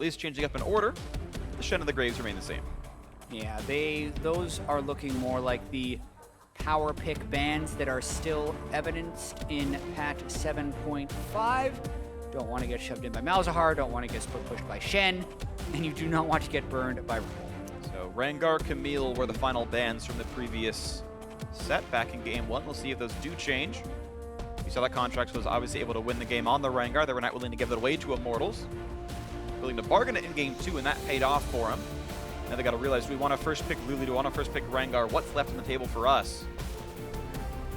least changing up in order. The Shen and the Graves remain the same. Yeah, those are looking more like the power pick bans that are still evidenced in patch 7.5. Don't want to get shoved in by Malzahar, don't want to get split pushed by Shen, and you do not want to get burned by Rumble. So Rengar, Camille were the final bans from the previous set back in game 1. We'll see if those do change. We saw that Contractz was obviously able to win the game on the Rengar. They were not willing to give it away to Immortals. Willing to bargain it in game 2, and that paid off for him. Now they got to realize, do we want to first pick Lulu? Do we want to first pick Rengar? What's left on the table for us?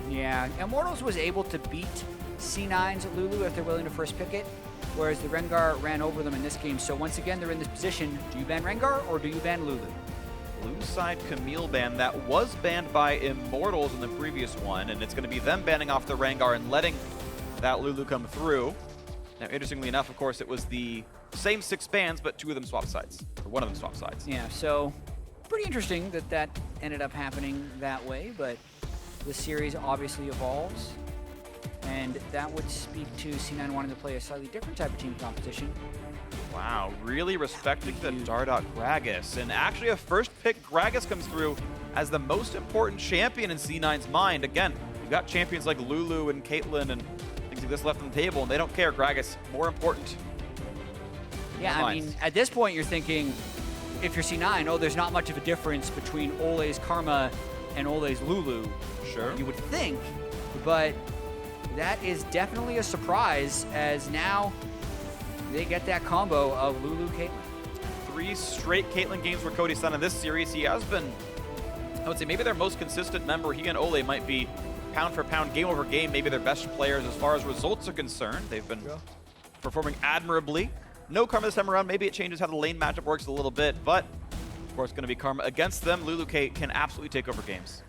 Yeah, Immortals was able to beat C9's Lulu if they're willing to first pick it, whereas the Rengar ran over them in this game. So once again, they're in this position. Do you ban Rengar or do you ban Lulu? Blue side Camille ban that was banned by Immortals in the previous one, and it's going to be them banning off the Rengar and letting that Lulu come through. Now, interestingly enough, of course, it was the same 6 bans, but 2 of them swap sides, or 1 of them swap sides. Yeah, so pretty interesting that that ended up happening that way, but the series obviously evolves, and that would speak to C9 wanting to play a slightly different type of team composition. Wow, really respecting the Dardoch Gragas, and actually a first pick Gragas comes through as the most important champion in C9's mind. Again, you've got champions like Lulu and Caitlyn and things like this left on the table, and they don't care. Gragas, more important. Yeah, I mean, at this point you're thinking, if you're C9, oh, there's not much of a difference between Olleh's Karma and Olleh's Lulu. Sure. You would think, but that is definitely a surprise, as now they get that combo of Lulu, Caitlyn. 3 straight Caitlyn games for Cody Sun in this series. He has been, I would say, maybe their most consistent member. He and Olleh might be pound for pound, game over game, maybe their best players as far as results are concerned. They've been performing admirably. No Karma this time around. Maybe it changes how the lane matchup works a little bit, but of course, going to be Karma against them. Lulu Kate can absolutely take over games.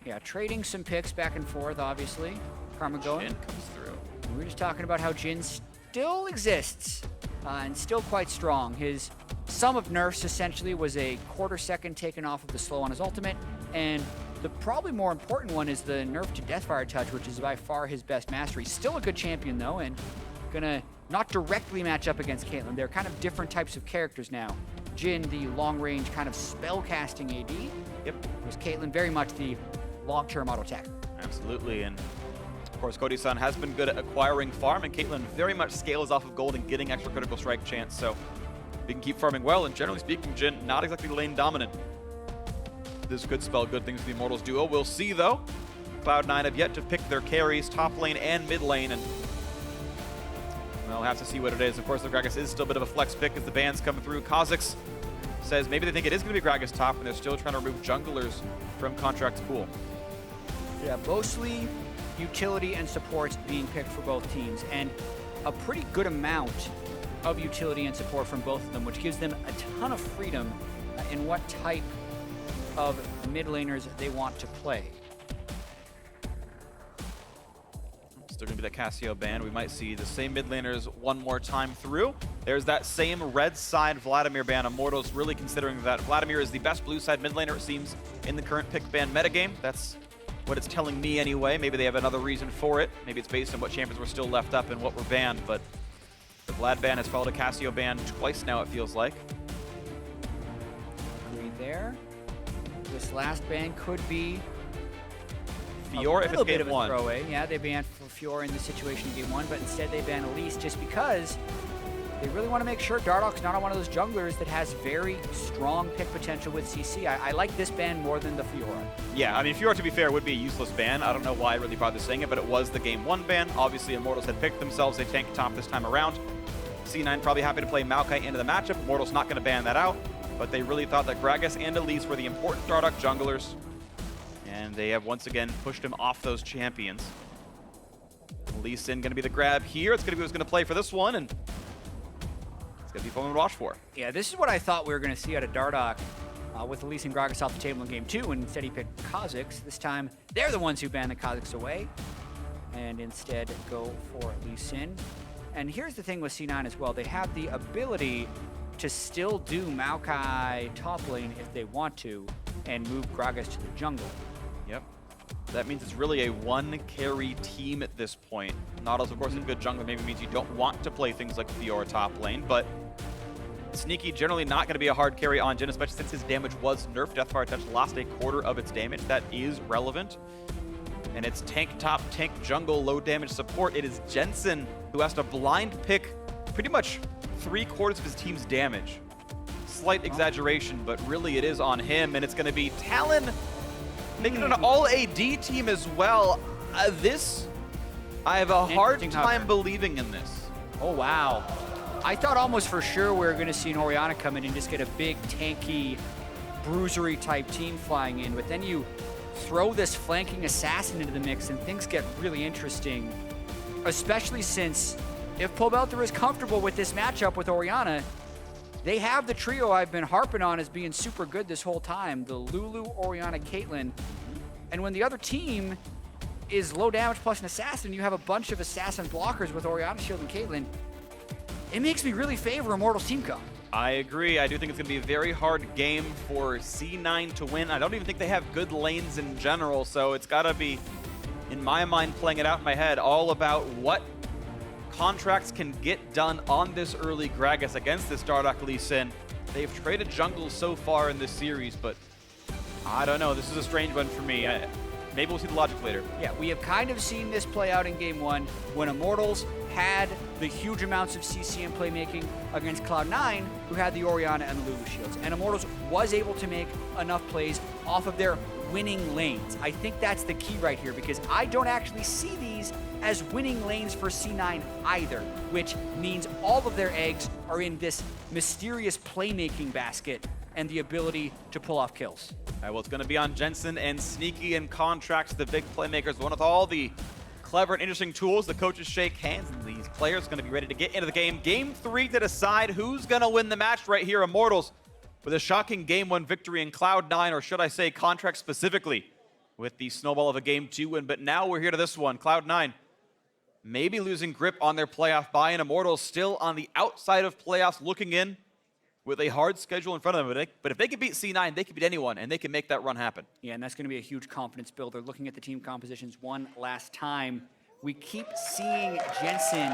Yeah, trading some picks back and forth, obviously. Karma going. Jhin comes through. We were just talking about how Jhin still exists and still quite strong. His sum of nerfs essentially was a quarter-second taken off of the slow on his ultimate, and the probably more important one is the nerf to Deathfire Touch, which is by far his best mastery. Still a good champion though, and gonna not directly match up against Caitlyn. They're kind of different types of characters now. Jhin, the long-range kind of spell-casting AD. Yep. Whereas Caitlyn, very much the long-term auto-attack. Absolutely, and of course, Cody Sun has been good at acquiring farm, and Caitlyn very much scales off of gold and getting extra critical strike chance, so we can keep farming well, and generally speaking, Jhin not exactly lane dominant. This could spell good things for the Immortals duo. We'll see, though. Cloud9 have yet to pick their carries, top lane and mid lane, and we'll have to see what it is. Of course, the Gragas is still a bit of a flex pick as the bans come through. Kha'Zix says maybe they think it is going to be Gragas top, and they're still trying to remove junglers from Contractz pool. Yeah, mostly utility and supports being picked for both teams, and a pretty good amount of utility and support from both of them, which gives them a ton of freedom in what type of mid laners they want to play. Still going to be the Cassio ban. We might see the same mid laners one more time through. There's that same red side Vladimir ban. Immortals really considering that Vladimir is the best blue side mid laner, it seems, in the current pick ban metagame. That's what it's telling me anyway. Maybe they have another reason for it. Maybe it's based on what champions were still left up and what were banned, but the Vlad ban has followed a Cassio ban twice now, it feels like. Agreed there. This last ban could be Fiora if it's game 1. Throwaway. Yeah, they banned Fiora in the situation in game 1, but instead they banned Elise just because they really want to make sure Dardoch's not on one of those junglers that has very strong pick potential with CC. I like this ban more than the Fiora. Yeah, I mean, Fiora, to be fair, would be a useless ban. I don't know why I really bothered saying it, but it was the game 1 ban. Obviously, Immortals had picked themselves. They tanked top this time around. C9 probably happy to play Maokai into the matchup. Immortals not going to ban that out, but they really thought that Gragas and Elise were the important Dardoch junglers, and they have once again pushed him off those champions. Elise in going to be the grab here. It's going to be who's going to play for this one, and it's going to be fun to watch for. Yeah, this is what I thought we were going to see out of Dardoch with Elise and Gragas off the table in game 2, and instead he picked Kha'Zix. This time, they're the ones who banned the Kha'Zix away, and instead go for Elise in. And here's the thing with C9 as well. They have the ability to still do Maokai top lane if they want to, and move Gragas to the jungle. Yep. That means it's really a one-carry team at this point. Nautilus, of course, a good jungler maybe means you don't want to play things like Fiora top lane, but Sneaky generally not going to be a hard carry on Jhin, especially since his damage was nerfed. Deathfire Touch lost a quarter of its damage. That is relevant. And it's tank top, tank jungle, low damage support. It is Jensen who has to blind pick pretty much 3/4 of his team's damage. Slight exaggeration, but really it is on him. And it's going to be Talon making an all AD team as well. I have a hard time believing in this. Oh, wow. I thought almost for sure we were going to see an Orianna come in and just get a big, tanky, bruisery type team flying in. But then you throw this flanking assassin into the mix and things get really interesting. Especially since if Pobelter is comfortable with this matchup with Orianna, they have the trio I've been harping on as being super good this whole time. The Lulu, Orianna, Caitlyn. And when the other team is low damage plus an assassin, you have a bunch of assassin blockers with Orianna, Shield, and Caitlyn. It makes me really favor Immortals team comp. I agree. I do think it's going to be a very hard game for C9 to win. I don't even think they have good lanes in general, so it's got to be, in my mind, playing it out in my head, all about what Contractz can get done on this early Gragas against this Dardoch Lee Sin. They've traded jungles so far in this series, but I don't know. This is a strange one for me. Maybe we'll see the logic later. Yeah, we have kind of seen this play out in Game 1 when Immortals had the huge amounts of CCM playmaking against Cloud9, who had the Orianna and the Lulu shields. And Immortals was able to make enough plays off of their winning lanes. I think that's the key right here, because I don't actually see these as winning lanes for C9 either, which means all of their eggs are in this mysterious playmaking basket and the ability to pull off kills. All right, well, it's going to be on Jensen and Sneaky and Contractz, the big playmakers, one with all the clever and interesting tools. The coaches shake hands, and these players are going to be ready to get into the game. Game 3 to decide who's going to win the match right here. Immortals with a shocking Game 1 victory in Cloud9, or should I say Contractz specifically, with the snowball of a Game 2 win. But now we're here to this one. Cloud9 maybe losing grip on their playoff bye, and Immortals still on the outside of playoffs looking in with a hard schedule in front of them. But if they can beat C9, they can beat anyone, and they can make that run happen. Yeah, and that's going to be a huge confidence builder. Looking at the team compositions one last time, we keep seeing Jensen,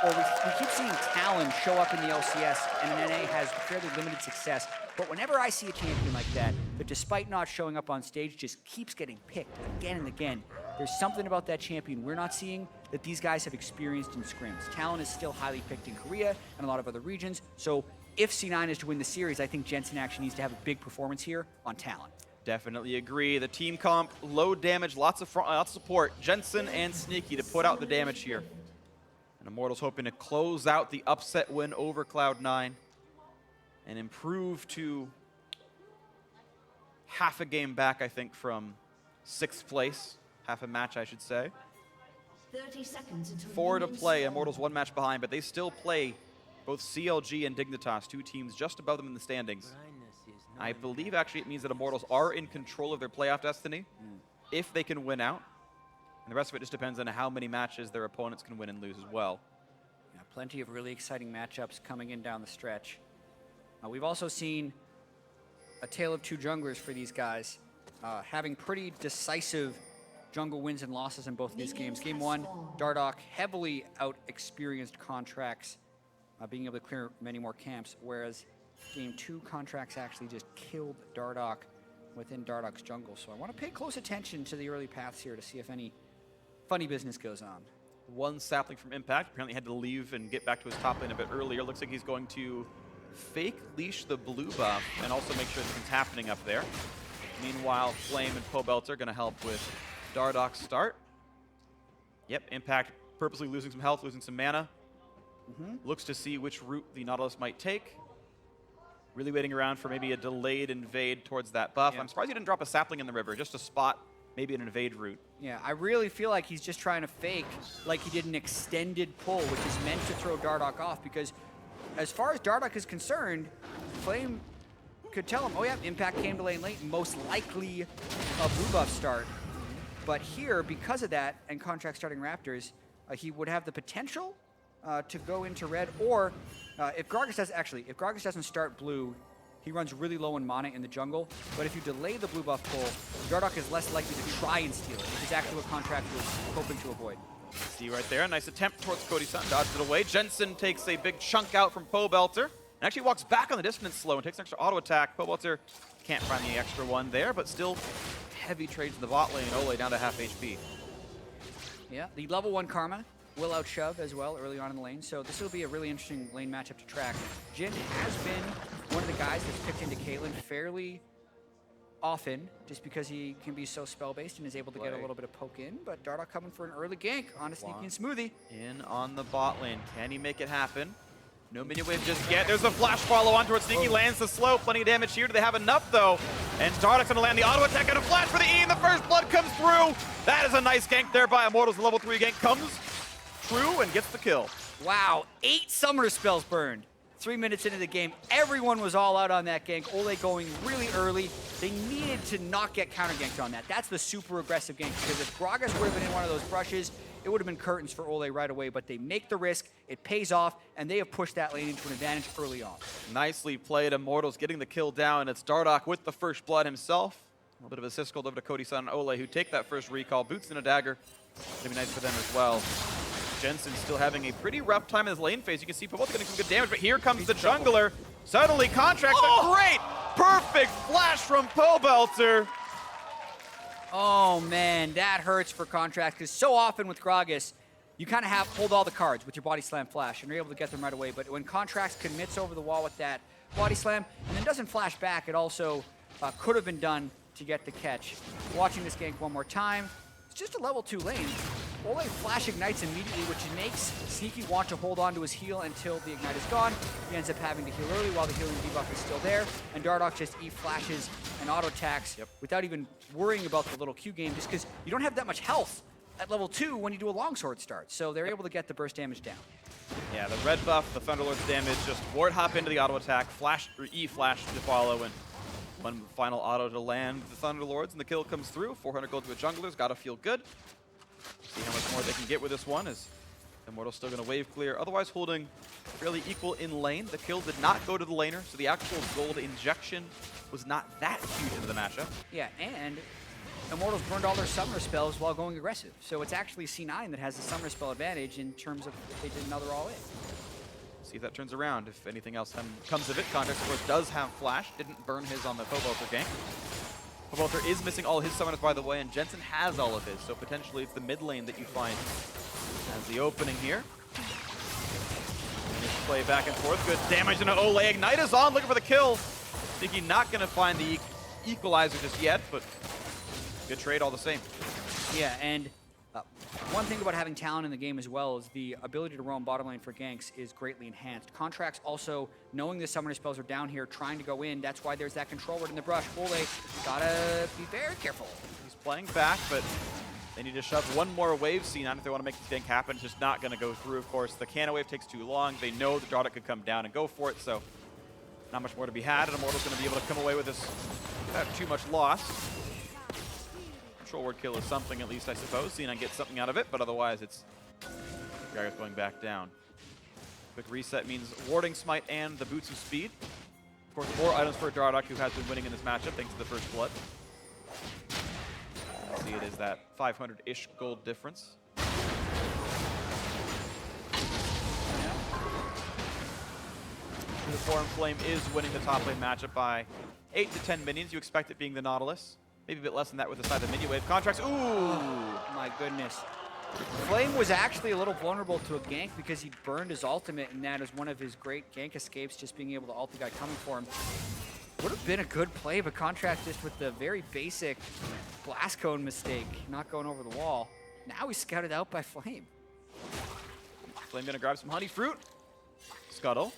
or we keep seeing Talon show up in the LCS, and NA has fairly limited success. But whenever I see a champion like that despite not showing up on stage, just keeps getting picked again and again, there's something about that champion we're not seeing that these guys have experienced in scrims. Talon is still highly picked in Korea and a lot of other regions, so if C9 is to win the series, I think Jensen actually needs to have a big performance here on Talon. Definitely agree. The team comp, low damage, lots of support. Jensen and Sneaky to put out the damage here. And Immortals hoping to close out the upset win over Cloud9 and improve to half a game back, I think, from 6th place. Half a match, I should say. 30 seconds until 4 to play. Immortals 1 match behind, but they still play both CLG and Dignitas, 2 teams just above them in the standings. I believe actually it means that Immortals are in control of their playoff destiny if they can win out. And the rest of it just depends on how many matches their opponents can win and lose as well. Yeah, plenty of really exciting matchups coming in down the stretch. We've also seen a tale of 2 junglers for these guys, having pretty decisive jungle wins and losses in both of these games. Game 1, Dardoch heavily out-experienced Contractz, being able to clear many more camps, whereas Game 2, Contractz actually just killed Dardoch within Dardoch's jungle. So I want to pay close attention to the early paths here to see if any funny business goes on. 1 sapling from Impact, apparently had to leave and get back to his top lane a bit earlier. Looks like he's going to fake leash the blue buff and also make sure something's happening up there. Meanwhile, Flame and Pobelter are going to help with Dardoch's start. Yep, Impact purposely losing some health, losing some mana. Looks to see which route the Nautilus might take. Really waiting around for maybe a delayed invade towards that buff. Yeah. I'm surprised he didn't drop a sapling in the river, just to spot maybe an invade route. Yeah, I really feel like he's just trying to fake like he did an extended pull, which is meant to throw Dardoch off, because as far as Dardoch is concerned, Flame could tell him, oh yeah, Impact came to lane late, most likely a blue buff start. But here, because of that, and Contractz starting Raptors, he would have the potential to go into red, or if Gragas doesn't start blue, he runs really low in mana in the jungle. But if you delay the blue buff pull, Dardoch is less likely to try and steal it, which is actually what Contractz was hoping to avoid. See right there, a nice attempt towards Cody Sun, dodged it away. Jensen takes a big chunk out from Pobelter. And actually walks back on the distance slow and takes an extra auto attack. Pobelter can't find the extra one there, but still heavy trades in the bot lane. Olleh down to half HP. Yeah, the level 1 Karma will outshove as well early on in the lane, so this will be a really interesting lane matchup to track. Jhin has been one of the guys that's picked into Caitlyn fairly often, just because he can be so spell-based and is able to get a little bit of poke in, but Dardoch coming for an early gank on a sneaky and Smoothie. In on the bot lane. Can he make it happen? No minion wave just yet. There's a flash follow on towards Sneaky, lands the slow. Plenty of damage here. Do they have enough though? And Dardoch's gonna land the auto attack and a flash for the E, and the first blood comes through. That is a nice gank there by Immortals. The level 3 gank comes true and gets the kill. Wow, 8 summoner spells burned. 3 minutes into the game, everyone was all out on that gank. Olleh going really early. They needed to not get counter ganked on that. That's the super aggressive gank, because if Gragas would have been in one of those brushes, it would have been curtains for Olleh right away, but they make the risk, it pays off, and they have pushed that lane into an advantage early on. Nicely played, Immortals getting the kill down. It's Dardoch with the first blood himself. A little bit of assist gold over to Cody Sun and Olleh, who take that first recall. Boots and a dagger. Gonna be nice for them as well. Jensen still having a pretty rough time in his lane phase. You can see Pobelter getting some good damage, but here comes the jungler. Suddenly, Contractz, a great, perfect flash from Pobelter. Oh man, that hurts for Contractz, because so often with Gragas, you kind of hold all the cards with your body slam flash, and you're able to get them right away. But when Contractz commits over the wall with that body slam, and then doesn't flash back, it also could have been done to get the catch. Watching this gank one more time, it's just a level 2 lane. Olleh flash ignites immediately, which makes Sneaky want to hold on to his heal until the ignite is gone. He ends up having to heal early while the healing debuff is still there, and Dardoch just E flashes and auto attacks without even worrying about the little Q game, just because you don't have that much health at level 2 when you do a longsword start, so they're able to get the burst damage down. Yeah, the red buff, the Thunderlord's damage, just ward hop into the auto attack, flash or E flash to follow, and one final auto to land the Thunderlords, and the kill comes through. 400 gold to a jungler's, gotta feel good. See how much more they can get with this one, as Immortals still gonna wave clear, otherwise holding fairly equal in lane. The kill did not go to the laner, so the actual gold injection was not that huge into the matchup. Yeah, and Immortals burned all their summoner spells while going aggressive, so it's actually C9 that has the summoner spell advantage in terms of if they did another all-in. See if that turns around, if anything else comes of it. Contractz, of course, does have flash, didn't burn his on the Pobelter gank. Pobelter is missing all his summoners, by the way, and Jensen has all of his, so potentially it's the mid lane that you find as the opening here. Just play back and forth, good damage into Olleh. Ignite is on, looking for the kill. Sneaky not gonna find the equalizer just yet, but good trade all the same. Yeah, and one thing about having Talon in the game as well is the ability to roam bottom lane for ganks is greatly enhanced. Contractz also, knowing the summoner spells are down here, trying to go in, that's why there's that control word in the brush. Olleh gotta be very careful. He's playing back, but they need to shove one more wave scene on if they want to make this gank happen. It's just not going to go through, of course. The cannon wave takes too long. They know the Dardoch could come down and go for it, so not much more to be had, and Immortal's going to be able to come away with this without too much loss. Control word kill is something, at least, I suppose. C9 gets something out of it, but otherwise it's Gragas going back down. Quick reset means warding smite and the boots of speed. Of course, 4 items for Dardoch, who has been winning in this matchup thanks to the first blood. See, it is that 500-ish gold difference. The Forum Flame is winning the top lane matchup by 8 to 10 minions. You expect it being the Nautilus. Maybe a bit less than that with the side of the minion wave. Contractz, ooh! My goodness. Flame was actually a little vulnerable to a gank because he burned his ultimate, and that is one of his great gank escapes, just being able to ult the guy coming for him. Would have been a good play, but Contractz just with the very basic blast cone mistake, not going over the wall. Now he's scouted out by Flame. Flame gonna grab some honey fruit. Scuttle.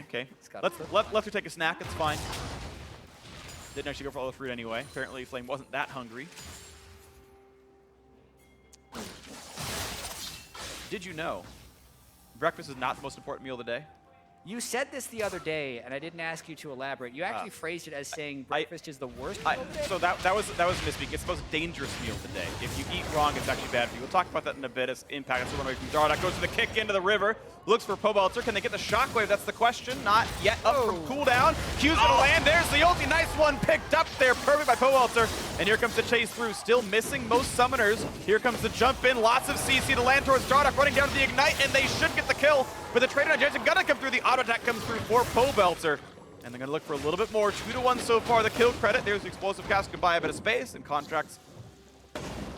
Okay. Scuttle. Left her take a snack, it's fine. Didn't actually go for all the fruit anyway. Apparently Flame wasn't that hungry. Did you know breakfast is not the most important meal of the day? You said this the other day, and I didn't ask you to elaborate. You actually phrased it as saying breakfast is the worst meal of the day? So that was misspeak. It's the most dangerous meal of the day. If you eat wrong, it's actually bad for you. We'll talk about that in a bit. It's impact. It's one away from Dardoch. Goes for the kick into the river. Looks for Pobelter. Can they get the shockwave? That's the question. Not yet up from cooldown. Q's gonna land. There's the ulti. Nice one picked up there. Perfect by Pobelter. And here comes the chase through, still missing most summoners. Here comes the jump in, lots of CC to land towards Dardoch, running down to the Ignite, and they should get the kill. But the trade on Jensen gonna come through, the auto attack comes through for Pobelter. And they're gonna look for a little bit more. 2-1 so far, the kill credit. There's the explosive cast, can buy a bit of space, and Contractz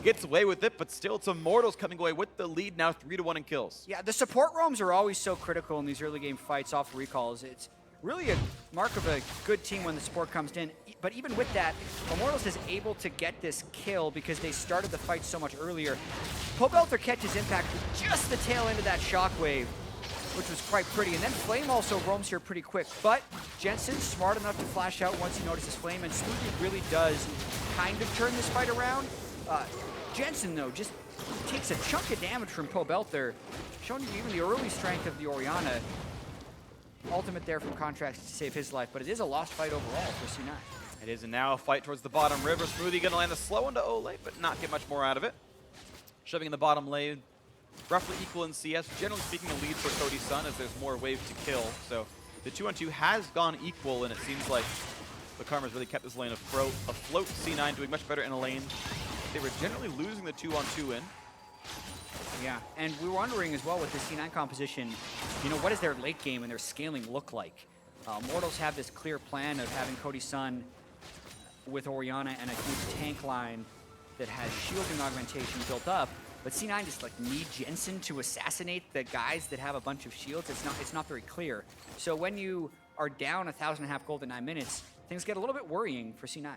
gets away with it, but still it's Immortals coming away with the lead now, 3-1 in kills. Yeah, the support roams are always so critical in these early game fights off recalls. It's really a mark of a good team when the support comes in. But even with that, Immortals is able to get this kill because they started the fight so much earlier. Pobelter catches impact with just the tail end of that shockwave, which was quite pretty. And then Flame also roams here pretty quick. But Jensen's smart enough to flash out once he notices Flame, and Smoothie really does kind of turn this fight around. Jensen, though, just takes a chunk of damage from Pobelter, showing you even the early strength of the Orianna. Ultimate there from Contractz to save his life, but it is a lost fight overall for C9. It is, and now a fight towards the bottom river. Smoothie gonna land a slow into Olleh, but not get much more out of it. Shoving in the bottom lane, roughly equal in CS. Generally speaking, a lead for Cody Sun as there's more waves to kill. So the 2-on-2 has gone equal, and it seems like the Karma's really kept this lane afloat. C9 doing much better in a lane. They were generally losing the 2-on-2 in. Yeah, and we were wondering as well with the C9 composition, you know, what does their late game and their scaling look like? Immortals have this clear plan of having Cody Sun with Orianna and a huge tank line that has shielding augmentation built up, but C9 just like need Jensen to assassinate the guys that have a bunch of shields. It's not very clear. So when you are down 1,500 gold in 9 minutes, things get a little bit worrying for C9.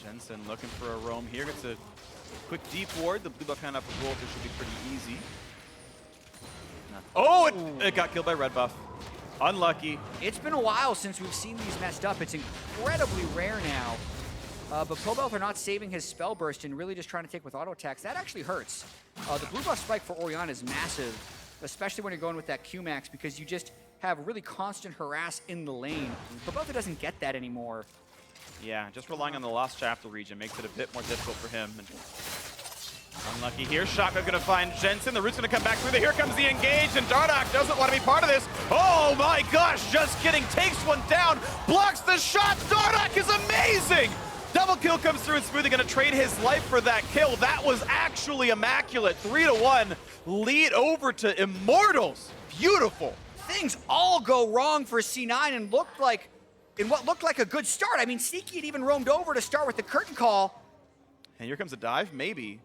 Jensen looking for a roam here, gets a quick deep ward. The blue buff hand up for Pobelter should be pretty easy. Oh, it got killed by red buff. Unlucky. It's been a while since we've seen these messed up. It's incredibly rare now. But Pobelter not saving his spell burst and really just trying to take with auto attacks, that actually hurts. The blue buff spike for Orianna is massive, especially when you're going with that Q-max, because you just have really constant harass in the lane. Pobelter doesn't get that anymore. Yeah, just relying on the Lost Chapel region makes it a bit more difficult for him. And unlucky here. Shotgun gonna find Jensen. The root's gonna come back through. Here comes the engage, and Dardoch doesn't want to be part of this. Oh my gosh, just kidding. Takes one down, blocks the shot. Dardoch is amazing. Double kill comes through, and Smoothie gonna trade his life for that kill. That was actually immaculate. 3-1 lead over to Immortals. Beautiful. Things all go wrong for C9 and looked like, in what looked like a good start. I mean, Sneaky had even roamed over to start with the curtain call. And here comes a dive, maybe.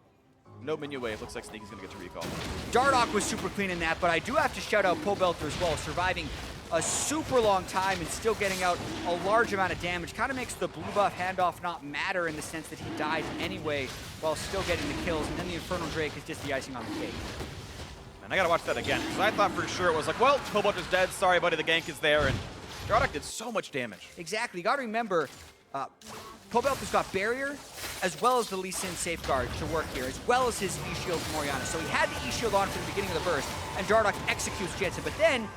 No minion wave, looks like Sneaky's gonna get to recall. Dardoch was super clean in that, but I do have to shout out Pobelter as well, surviving a super long time and still getting out a large amount of damage. Kind of makes the blue buff handoff not matter in the sense that he died anyway while still getting the kills, and then the Infernal Drake is just the icing on the cake. And I gotta watch that again, because I thought for sure it was like, well, Pobelter's dead, sorry buddy, the gank is there, and Dardoch did so much damage. Exactly, you gotta remember, Pobelter's got barrier as well as the Lee Sin safeguard to work here, as well as his E-shield from Orianna. So he had the E-shield on from the beginning of the burst, and Dardoch executes Jensen, but then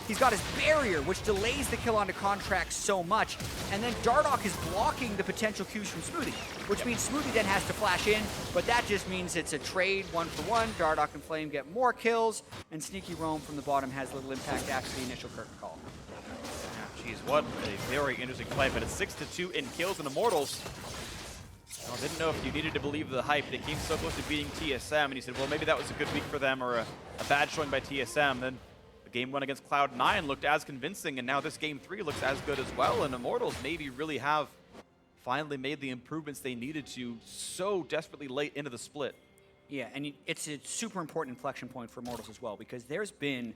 he's got his barrier, which delays the kill onto Contractz so much, and then Dardoch is blocking the potential Qs from Smoothie, which means Smoothie then has to flash in, but that just means it's a trade 1-for-1. Dardoch and Flame get more kills, and Sneaky Roam from the bottom has little impact after the initial curtain call. Jeez, what a very interesting fight, but it's 6-2 in kills, and Immortals, well, didn't know if you needed to believe the hype. They came so close to beating TSM, and he said, well, maybe that was a good week for them or a bad showing by TSM. Then the game 1 against Cloud9 looked as convincing, and now this game 3 looks as good as well, and Immortals maybe really have finally made the improvements they needed to so desperately late into the split. Yeah, and it's a super important inflection point for Immortals as well, because there's been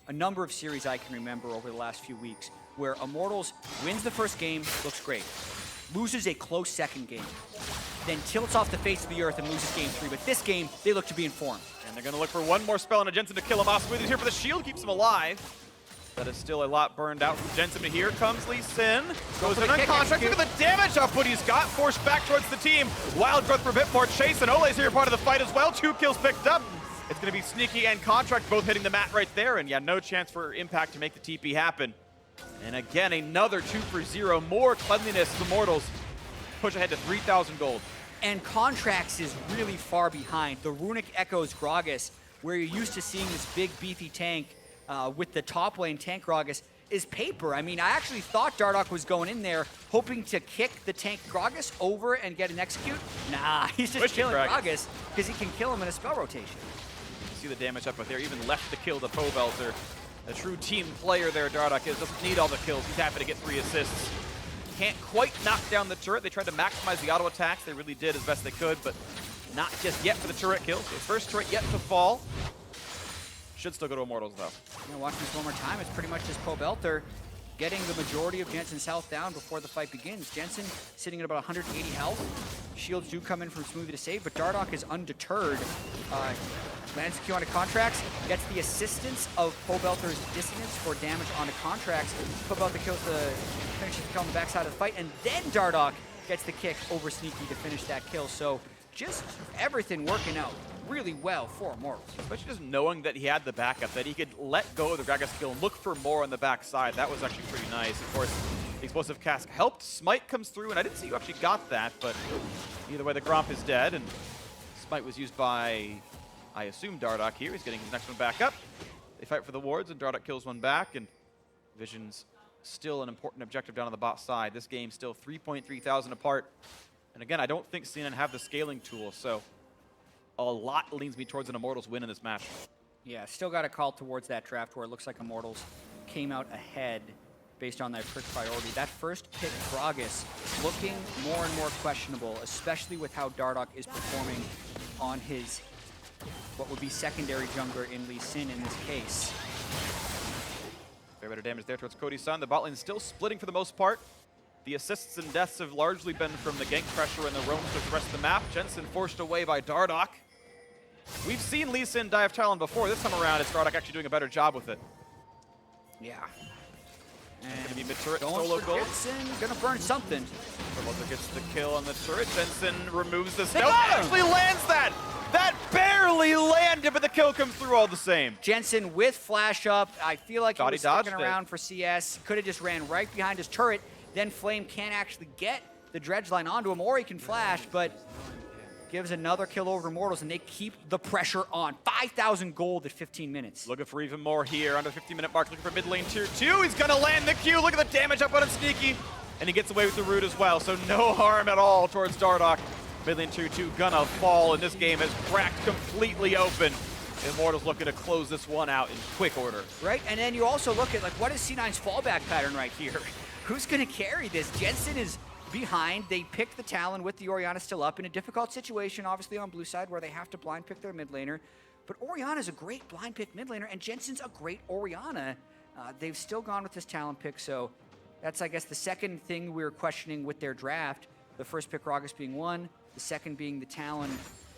a number of series I can remember over the last few weeks where Immortals wins the first game, looks great, loses a close second game, then tilts off the face of the earth and loses game 3. But this game, they look to be informed. And they're going to look for one more spell on a Jensen to kill him off. Smoothie's here for the shield, keeps him alive. That is still a lot burned out from Jensen, but here comes Lee Sin. Goes in on Contractz. Look at the damage output he's got. Forced back towards the team. Wild growth for a bit more chase, and Olleh's here part of the fight as well. 2 kills picked up. It's going to be Sneaky and Contractz both hitting the mat right there, and yeah, no chance for Impact to make the TP happen. And again, another 2-for-0. More cleanliness of Immortals. Push ahead to 3,000 gold. And Contractz is really far behind. The Runic echoes Gragas, where you're used to seeing this big beefy tank with the top lane tank Gragas, is paper. I mean, I actually thought Dardoch was going in there hoping to kick the tank Gragas over and get an execute. Nah, he's just killing Gragas because he can kill him in a spell rotation. You see the damage up there, even left the kill to Pobelter. A true team player there, Dardoch is. Doesn't need all the kills. He's happy to get 3 assists. Can't quite knock down the turret. They tried to maximize the auto attacks. They really did as best they could, but not just yet for the turret kill. So first turret yet to fall. Should still go to Immortals, though. Yeah, watching this one more time, it's pretty much just Pobelter getting the majority of Jensen's health down before the fight begins. Jensen sitting at about 180 health. Shields do come in from Smoothie to save, but Dardoch is undeterred. Lands the Q onto Contractz, gets the assistance of Pobelter's dissonance for damage onto Contractz. Pobelter finishes the kill on the backside of the fight, and then Dardoch gets the kick over Sneaky to finish that kill. So just everything working out really well for Immortals. Especially just knowing that he had the backup, that he could let go of the Gragas kill and look for more on the backside. That was actually pretty nice. Of course, the explosive cask helped. Smite comes through, and I didn't see you actually got that, but either way, the Gromp is dead, and Smite was used by, I assume, Dardoch here. He's getting his next one back up. They fight for the wards, and Dardoch kills one back, and Vision's still an important objective down on the bot side. This game's still 3.3 thousand apart. And again, I don't think CNN have the scaling tool, so a lot leans me towards an Immortals win in this match. Yeah, still got a call towards that draft where it looks like Immortals came out ahead based on their pick priority. That first pick, Gragas, looking more and more questionable, especially with how Dardoch is performing on his, what would be secondary jungler in Lee Sin in this case. Fair bit of damage there towards Cody Sun. The bot lane is still splitting for the most part. The assists and deaths have largely been from the gank pressure and the roams with the rest of the map. Jensen forced away by Dardoch. We've seen Lee Sin dive Talon before. This time around, it's Dardoch actually doing a better job with it. Yeah. Gonna be mid-turret Going solo for gold. Jensen, gonna burn something. Pobelter gets the kill on the turret. Jensen removes the stealth. Actually lands that! That barely landed, but the kill comes through all the same. Jensen with flash up. I feel like he Thought was he dodged sticking it. around for CS. Could have just ran right behind his turret. Then Flame can't actually get the dredge line onto him, or he can flash, but gives another kill over Immortals, and they keep the pressure on. 5,000 gold at 15 minutes. Looking for even more here, under the 15-minute mark, looking for mid lane tier 2. He's gonna land the Q. Look at the damage up on him, Sneaky. And he gets away with the root as well, so no harm at all towards Dardoch. Mid lane tier 2 gonna fall, and this game is cracked completely open. Immortals looking to close this one out in quick order. Right, and then you also look at, like, what is C9's fallback pattern right here? Who's gonna carry this? Jensen is behind. They pick the Talon with the Orianna still up in a difficult situation, obviously on blue side, where they have to blind pick their mid laner. But Orianna's a great blind pick mid laner, and Jensen's a great Orianna. They've still gone with this Talon pick, so that's, I guess, the second thing we were questioning with their draft. The first pick, Gragas, being one. The second being the Talon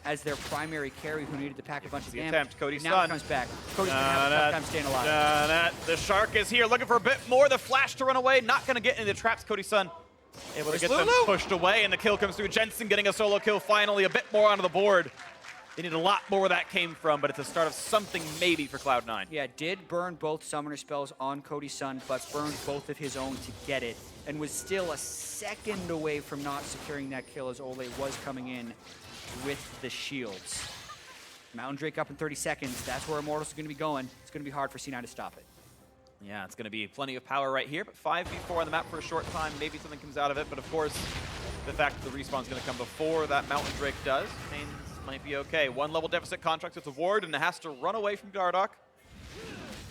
as their primary carry who needed to pack a bunch of damage. Attempt, Cody Now Sun. he comes back. Cody's gonna have a tough time staying alive. The Shark is here, looking for a bit more. The flash to run away, not gonna get into the traps. Cody Sun able to get them pushed away, and the kill comes through. Jensen getting a solo kill finally, a bit more onto the board. They need a lot more where that came from, but it's the start of something maybe for Cloud9. Yeah, did burn both summoner spells on Cody Sun, but burned both of his own to get it, and was still a second away from not securing that kill as Olleh was coming in with the shields. Mountain Drake up in 30 seconds. That's where Immortals are going to be going. It's going to be hard for C9 to stop it. Yeah, it's going to be plenty of power right here, but 5v4 on the map for a short time. Maybe something comes out of it, but of course, the fact that the respawn's going to come before that Mountain Drake does means might be okay. 1 level deficit Contractz with a ward, and it has to run away from Dardoch.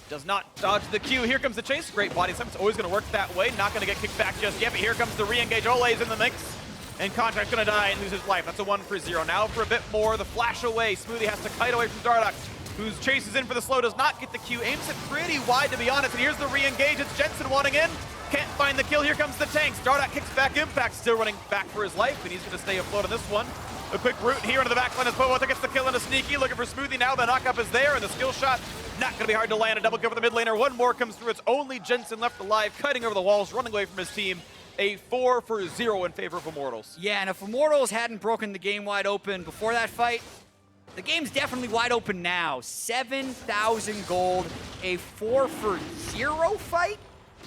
Does not dodge the Q. Here comes the chase. Great body time. It's always going to work that way. Not going to get kicked back just yet, but here comes the re-engage. Olleh's in the mix, and Contractz going to die and lose his life. That's a 1-for-0. Now for a bit more. The flash away. Smoothie has to kite away from Dardoch, whose chases in for the slow, does not get the Q. Aims it pretty wide, to be honest, and here's the re-engage. It's Jensen wanting in. Can't find the kill. Here comes the tanks. Dardoch kicks back. Impact still running back for his life, and he's going to stay afloat on this one. A quick route here into the backline as Pobelter gets the kill and a Sneaky. Looking for Smoothie now. The knockup is there, and the skill shot not going to be hard to land. A double kill for the mid laner. One more comes through. It's only Jensen left alive, cutting over the walls, running away from his team. A 4-for-0 in favor of Immortals. Yeah, and if Immortals hadn't broken the game wide open before that fight, the game's definitely wide open now. 7,000 gold, a 4-for-0 fight,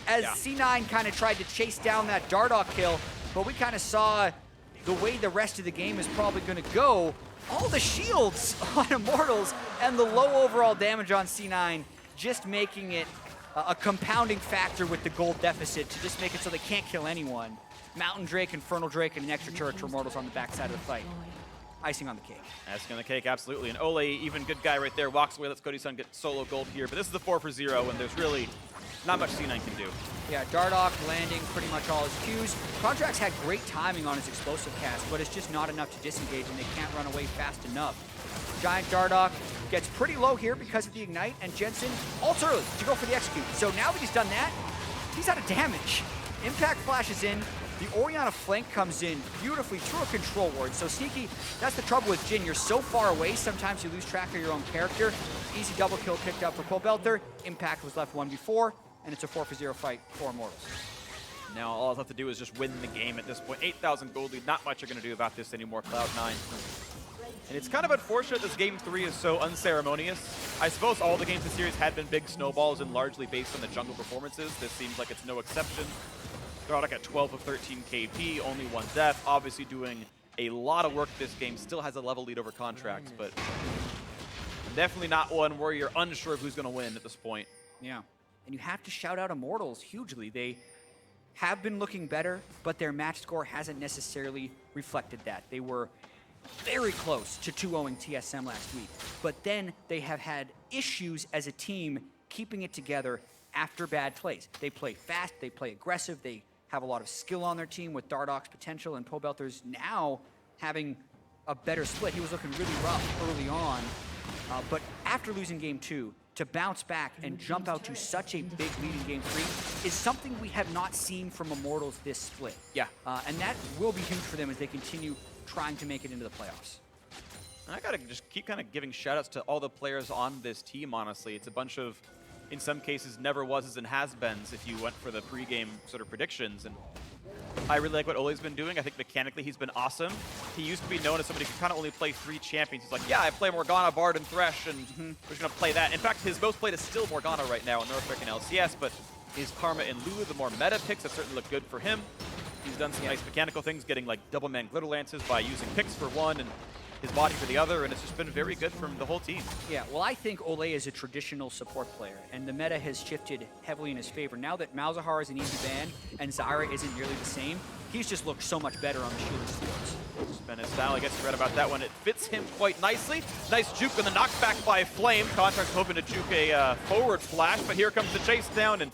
as C9 kind of tried to chase down that Dardoch kill, but we kind of saw the way the rest of the game is probably going to go. All the shields on Immortals and the low overall damage on C9 just making it a compounding factor with the gold deficit to just make it so they can't kill anyone. Mountain Drake, Infernal Drake, and an extra turret for Immortals on the backside of the fight. Icing on the cake. Icing on the cake, absolutely. And Olleh, even good guy right there, walks away, lets Cody Sun get solo gold here. But this is the 4-for-0, and there's really not much C9 can do. Yeah, Dardoch landing pretty much all his Qs. Contractz had great timing on his explosive cast, but it's just not enough to disengage, and they can't run away fast enough. Giant Dardoch gets pretty low here because of the Ignite, and Jensen ults early to go for the execute. So now that he's done that, he's out of damage. Impact flashes in. The Orianna flank comes in beautifully through a control ward. So Sneaky, that's the trouble with Jhin. You're so far away, sometimes you lose track of your own character. Easy double kill picked up for Pobelter. Impact was left 1v4, and it's a 4-for-0 fight for Immortals. Now all I'll have to do is just win the game at this point. 8,000 gold lead, not much you're going to do about this anymore, Cloud9. And it's kind of unfortunate this game 3 is so unceremonious. I suppose all the games this series had been big snowballs and largely based on the jungle performances. This seems like it's no exception. Dardoch at 12 of 13 KP, only 1 death. Obviously doing a lot of work this game. Still has a level lead over Contractz, but definitely not one where you're unsure of who's going to win at this point. Yeah, and you have to shout out Immortals hugely. They have been looking better, but their match score hasn't necessarily reflected that. They were very close to 2-0ing TSM last week, but then they have had issues as a team keeping it together after bad plays. They play fast, they play aggressive, they have a lot of skill on their team with Dardoch's potential, and Pobelter's now having a better split. He was looking really rough early on, but after losing game 2, to bounce back and jump out to such a big lead in game 3 is something we have not seen from Immortals this split. Yeah. And that will be huge for them as they continue trying to make it into the playoffs. I gotta just keep kind of giving shoutouts to all the players on this team, honestly. It's a bunch of, in some cases, never was and has-beens if you went for the pregame sort of predictions. And I really like what Olleh's been doing. I think mechanically he's been awesome. He used to be known as somebody who could kind of only play 3 champions. He's like, yeah, I play Morgana, Bard, and Thresh, and we're just gonna play that. In fact, his most played is still Morgana right now in North American LCS, but his Karma and Lulu, the more meta picks, have certainly looked good for him. He's done some nice mechanical things, getting like double man glitter lances by using picks for one and his body for the other, and it's just been very good from the whole team. Yeah, well, I think Olleh is a traditional support player, and the meta has shifted heavily in his favor. Now that Malzahar is an easy ban and Zyra isn't nearly the same, he's just looked so much better on the shield steals. It's been his style, I guess you read about that one. It fits him quite nicely. Nice juke and the knockback by Flame. Contractz hoping to juke a forward flash, but here comes the chase down, and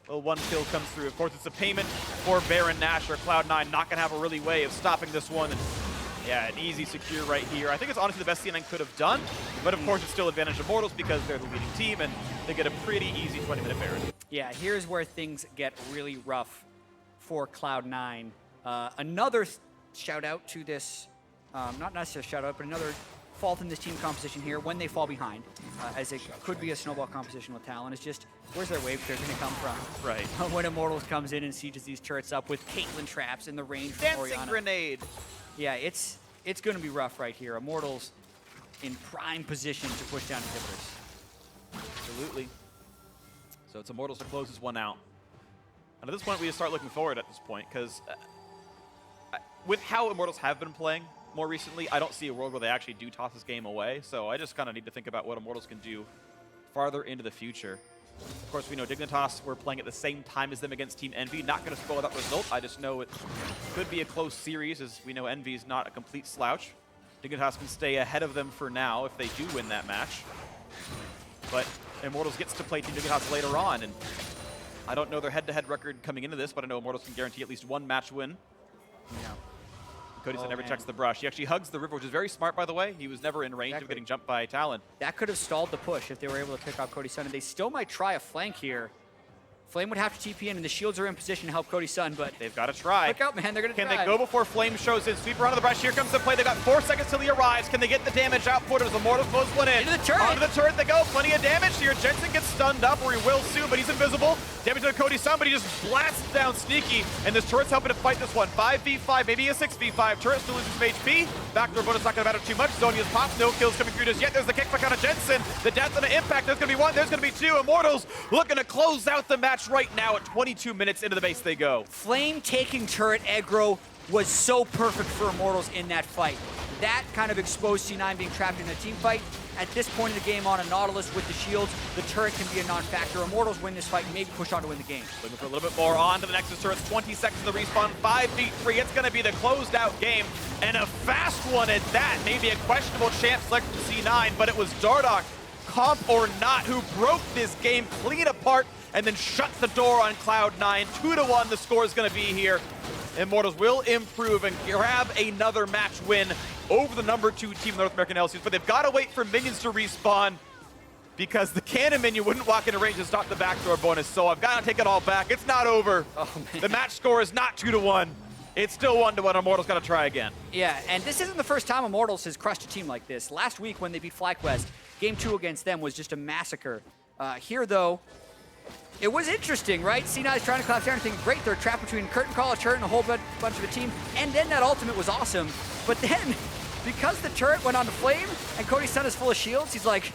well, 1 kill comes through. Of course, it's a payment for Baron Nashor. Cloud9 not gonna have a really way of stopping this one. And yeah, an easy secure right here. I think it's honestly the best C9 could have done, but of course it's still advantage of Immortals because they're the leading team and they get a pretty easy 20-minute Baron. Yeah, here's where things get really rough for Cloud9. Another shout out to this, not necessarily shout out, but another fault in this team composition here when they fall behind, as it could be a snowball composition with Talon, is just where's their wave clear going to come from? Right. When Immortals comes in and sieges these turrets up with Caitlyn traps in the range from Dancing Orianna. grenade. Yeah, it's going to be rough right here. Immortals in prime position to push down inhibitors. Absolutely. So it's Immortals to close this one out. And at this point, we just start looking forward at this point, because with how Immortals have been playing more recently, I don't see a world where they actually do toss this game away. So I just kind of need to think about what Immortals can do farther into the future. Of course, we know Dignitas were playing at the same time as them against Team Envy. Not going to spoil that result. I just know it could be a close series, as we know Envy is not a complete slouch. Dignitas can stay ahead of them for now if they do win that match. But Immortals gets to play Team Dignitas later on, and I don't know their head-to-head record coming into this, but I know Immortals can guarantee at least 1 match win. Yeah. Cody Sun never checks the brush. He actually hugs the river, which is very smart, by the way. He was never in range of getting jumped by Talon. That could have stalled the push if they were able to pick out Cody Sun, and they still might try a flank here. Flame would have to TP in, and the shields are in position to help Cody Sun, but they've got to try. look out, man, they're going to try. Can they go before Flame shows in? Sweep around to the brush. Here comes the play. They got 4 seconds till he arrives. Can they get the damage output as Immortals close one in? Into the turret. Onto the turret they go. Plenty of damage here. Jensen gets stunned up, or he will soon, but he's invisible. Damage to Cody Sun, but he just blasts down Sneaky, and this turret's helping to fight this one. 5v5, maybe a 6v5. Turret still loses some HP. Backdoor bonus not going to matter too much. Zonia's popped. No kills coming through just yet. There's the kickback on a Jensen. The death and the impact. There's going to be 1. There's going to be 2. Immortals looking to close out the match right now at 22 minutes into the base they go. Flame taking turret aggro was so perfect for Immortals in that fight. that kind of exposed C9 being trapped in a team fight. At this point in the game on a Nautilus with the shields, the turret can be a non-factor. Immortals win this fight and maybe push on to win the game. Looking for a little bit more on to the Nexus turrets. 20 seconds to the respawn, 5 feet free. It's going to be the closed out game, and a fast one at that. Maybe a questionable chance selected to C9, but it was Dardoch, comp or not, who broke this game clean apart and then shuts the door on Cloud9. 2-1 the score is going to be here. Immortals will improve and grab another match win over the #2 team in the North American LCS, but they've got to wait for minions to respawn because the cannon minion wouldn't walk into range and stop the backdoor bonus, so I've got to take it all back. It's not over. Oh, man. The match score is not 2-1. It's still 1-1. Immortals got to try again. Yeah, and this isn't the first time Immortals has crushed a team like this. Last week when they beat FlyQuest, Game 2 against them was just a massacre. Here, though, it was interesting, right? C9 is trying to collapse everything. Great, they're trapped between Curtain Call, a turret, and a whole bunch of a team. And then that ultimate was awesome. But then, because the turret went on to flame and Cody Sun is full of shields, he's like,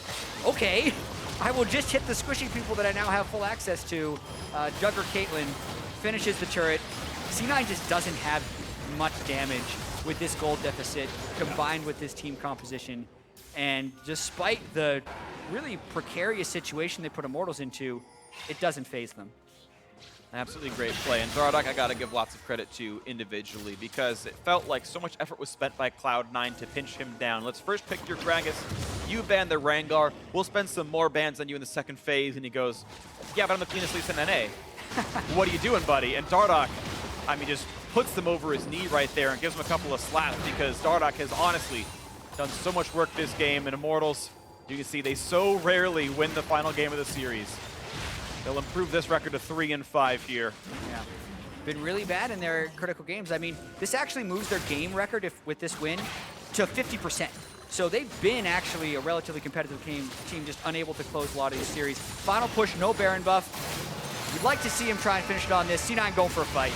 okay, I will just hit the squishy people that I now have full access to. Jugger Caitlyn finishes the turret. C9 just doesn't have much damage with this gold deficit combined with this team composition. And despite the really precarious situation they put Immortals into, it doesn't faze them. Absolutely great play, and Dardoch I gotta give lots of credit to individually because it felt like so much effort was spent by Cloud9 to pinch him down. Let's first pick your Gragas, you ban the Rengar, we'll spend some more bans on you in the second phase, and he goes, yeah, but I'm the cleanest least in NA. What are you doing, buddy? And Dardoch, I mean, just puts them over his knee right there and gives him a couple of slaps because Dardoch has honestly done so much work this game, and Immortals, you can see they so rarely win the final game of the series. They'll improve this record to 3-5 here. Yeah, been really bad in their critical games. I mean, this actually moves their game record with this win to 50%. So they've been actually a relatively competitive team, just unable to close a lot of these series. Final push, no Baron buff. We'd like to see him try and finish it on this. C9 going for a fight.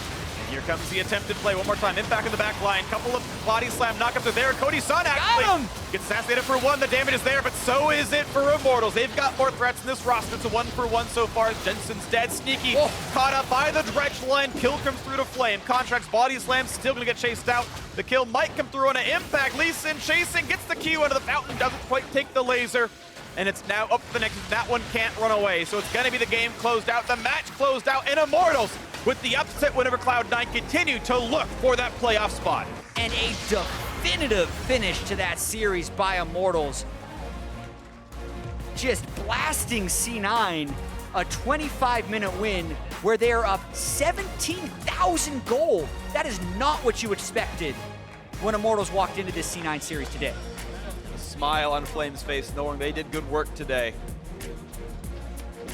Here comes the attempted play one more time. Impact in the back line. Couple of body slam knockups are there. Cody Sun actually gets assassinated for 1. The damage is there, but so is it for Immortals. They've got more threats in this roster. It's a 1-for-1 so far. Jensen's dead. Sneaky. Caught up by the dredge line. Kill comes through to Flame. Contractz body slam. Still going to get chased out. The kill might come through on an impact. Lee Sin chasing. Gets the Q under the fountain. Doesn't quite take the laser. And it's now up to the next. That one can't run away. So it's going to be the game closed out. The match closed out. And Immortals, with the upset whenever Cloud9 continue to look for that playoff spot. And a definitive finish to that series by Immortals. Just blasting C9, a 25-minute win where they are up 17,000 gold. That is not what you expected when Immortals walked into this C9 series today. A smile on Flame's face knowing they did good work today.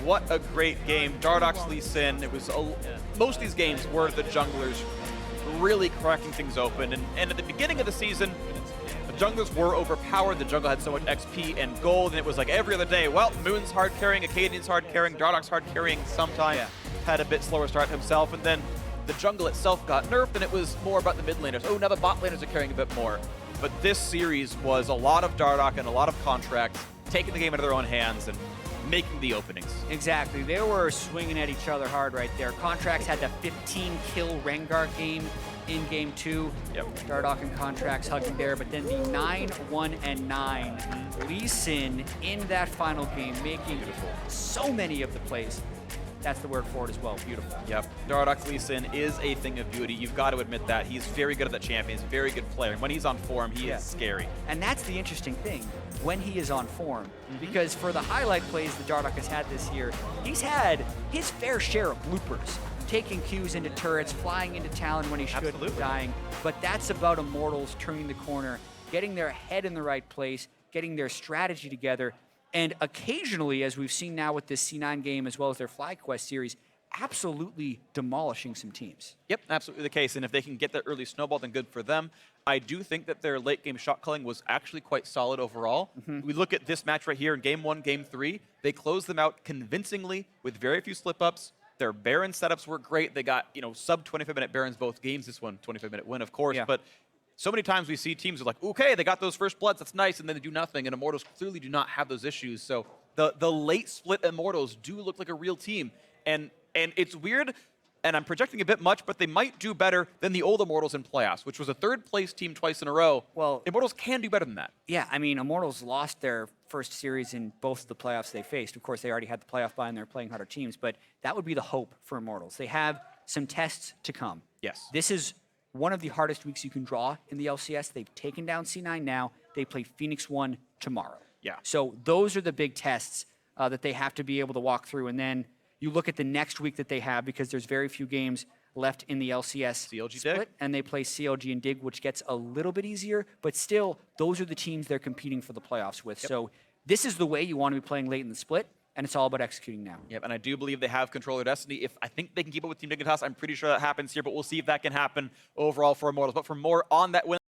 What a great game. Dardoch's Lee Sin. It was most of these games were the junglers really cracking things open. And at the beginning of the season, the junglers were overpowered. The jungle had so much XP and gold, and it was like every other day. Well, Moon's hard carrying, Acadian's hard carrying, Dardoch's hard carrying sometimes. Yeah. Had a bit slower start himself, and then the jungle itself got nerfed, and it was more about the mid laners. Oh, now the bot laners are carrying a bit more. But this series was a lot of Dardoch and a lot of Contractz taking the game into their own hands and making the openings. Exactly. They were swinging at each other hard right there. Contractz had the 15-kill Rengar game in Game 2. Yep. Dardoch and Contractz hugging there, but then the 9-1-9. Lee Sin in that final game making so many of the plays. That's the word for it as well. Beautiful. Yep. Dardoch Lee Sin is a thing of beauty. You've got to admit that. He's very good at the champion. He's a very good player. And when he's on form, he is scary. And that's the interesting thing, when he is on form. Because for the highlight plays that Dardoch has had this year, he's had his fair share of bloopers. Taking Qs into turrets, flying into Talon when he should be dying. But that's about Immortals turning the corner, getting their head in the right place, getting their strategy together, and occasionally, as we've seen now with this C9 game as well as their FlyQuest series, absolutely demolishing some teams. Yep, absolutely the case. And if they can get that early snowball, then good for them. I do think that their late game shot calling was actually quite solid overall. We look at this match right here in Game 1, Game 3. They closed them out convincingly with very few slip-ups. Their Baron setups were great. They got, sub 25-minute Barons both games. This one, 25-minute win, of course. Yeah. But so many times we see teams are like, okay, they got those first bloods, that's nice, and then they do nothing. And Immortals clearly do not have those issues. So the late split Immortals do look like a real team. And it's weird and I'm projecting a bit much, but they might do better than the old Immortals in playoffs, which was a third-place team twice in a row. Well, Immortals can do better than that. Yeah, I mean, Immortals lost their first series in both of the playoffs they faced. Of course, they already had the playoff bye and they're playing harder teams, but that would be the hope for Immortals. They have some tests to come. Yes. This is one of the hardest weeks you can draw in the LCS. They've taken down C9 now. They play Phoenix 1 tomorrow. Yeah. So those are the big tests that they have to be able to walk through. And then you look at the next week that they have, because there's very few games left in the LCS CLG split, Dig. and they play CLG and Dig, which gets a little bit easier, but still, those are the teams they're competing for the playoffs with. Yep. So this is the way you want to be playing late in the split, and it's all about executing now. Yep, and I do believe they have control of their destiny. If I think they can keep up with Team Dignitas, I'm pretty sure that happens here, but we'll see if that can happen overall for Immortals. But for more on that win